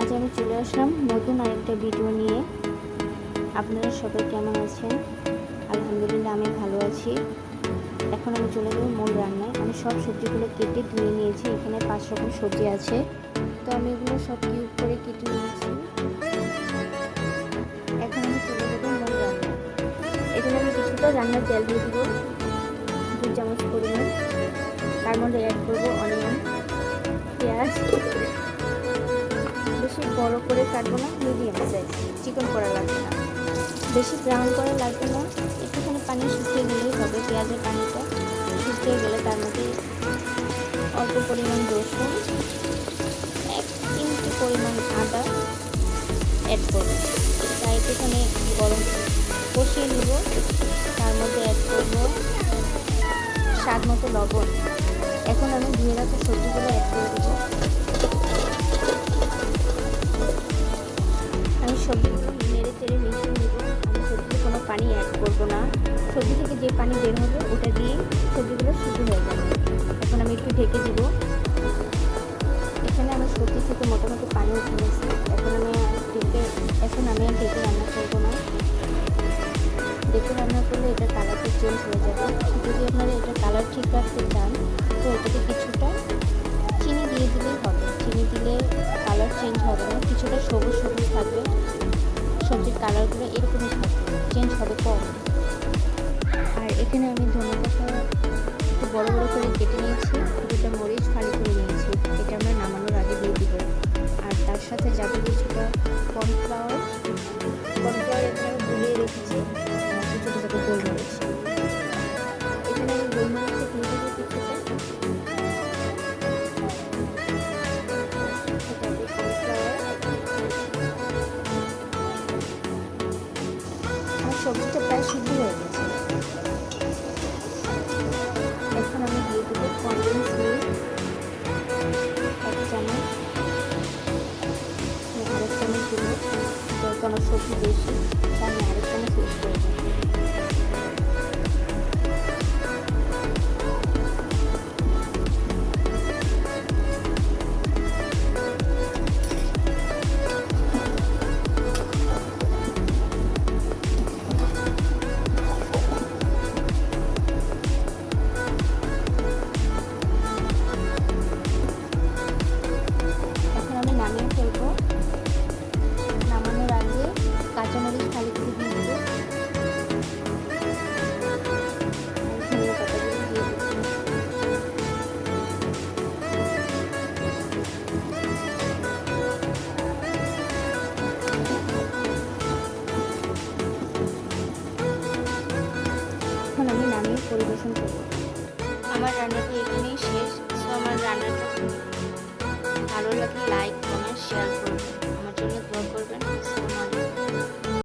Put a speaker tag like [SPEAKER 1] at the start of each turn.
[SPEAKER 1] আজ আমি চলে আসলাম নতুন আরেকটা ভিডিও নিয়ে। আপনারা সবাই কেমন আছেন? আলহামদুলিল্লাহ আমি ভালো আছি। এখন আমি চলে যাব মূল রান্নায়। আমি সব সবজিগুলো কেটে ধুয়ে নিয়েছি। এখানে 5 রকম সবজি আছে, তো আমি এগুলো সব কিউব করে কেটে নিয়েছি। এখন আমি চলে যাব মূল রান্নায়। এখানে আমি কিছুটা রান্নার তেল দিয়ে দিব, 2 চামচ পরিমাণ। তার মধ্যে অ্যাড করবো অনিয়ন, পেঁয়াজ। বেশি বড় করে কাটবো না, মিডিয়াম সাইজ, চিকন করা লাগবে না, বেশি ব্রাউন করা লাগবে না। একটুখানি পানি শুকিয়ে গেলেই হবে। পেঁয়াজের পানিটা শুকিয়ে গেলে তার মধ্যে অল্প পরিমাণ রসুন, 1 ইঞ্চি পরিমাণ আদা অ্যাড করবো। তাই একটুখানি গরম কষিয়ে নিব। তার মধ্যে অ্যাড করবো স্বাদ মতো লবণ। এখন আমি ধুয়ে রাখা সবজিগুলো অ্যাড করে দেবো। আমি সবজিগুলো নেড়ে চেড়ে মিশিয়ে নেব। আমি সবজিতে কোনো পানি অ্যাড করব না। সবজি থেকে যে পানি বের হবে ওটা দিয়েই সবজিগুলো সিদ্ধ হয়ে যাবে। এখন আমি একটু ঢেকে দিব। এখানে আমার সবজি থেকে মোটামুটি পানি উঠে গেছে। এখন আমি আর ঢেকে রান্না করবো না। ঢেকে রান্না করলে এটার কালারটা চেঞ্জ হয়ে যাবে। যদি আপনারা এটার কালার ঠিক রাখতে চান তো এটাতে কিছুটা চিনি দিয়ে দিলেই হবে। চিনি দিলে কালার চেঞ্জ হবে না, কিছুটা সবুজ সবুজ থাকবে। সবজির কালারগুলো এরকমই থাকবে, চেঞ্জ হবে কম। আর এখানে আমি ধনেপাতা একটু বড় বড় করে কেটে নিয়েছি, 2টা মরিচ ফালি করে নিয়েছি। এটা আমরা নামানোর আগে দিয়ে দিব। আর তার সাথে যাবে কিছুটা কর্নফ্লাওয়ার। এখানে আমি গুলিয়ে রেখেছি কিছু ছোটো গোলমরিচ। এখানে আমি গোলমরিচে দিয়ে দেবো কিছুটা। সবজিটা প্রায় সিদ্ধ হয়ে গেছে। এখন আমি দিয়ে দেবো কনডেন্স মিল্ক 1 চামচ। আরেক চামচ দেবো, যেহেতু আমার সবজি বেশি তাই আমি আরেক চামচ ইউজ করবো। নামিয়ে ফেলবো। নামানোর আগে কাঁচামরিচ ফালি করে দিয়ে দেবো। ধনিয়া পাতাগুলো দিয়ে দেবো। এখন আমি নামিয়ে পরিবেশন করবো। আমার রান্নাটা এখানেই শেষ। সো আমার রান্নাটা ভালো লাগলে লাইক, কমেন্ট, শেয়ার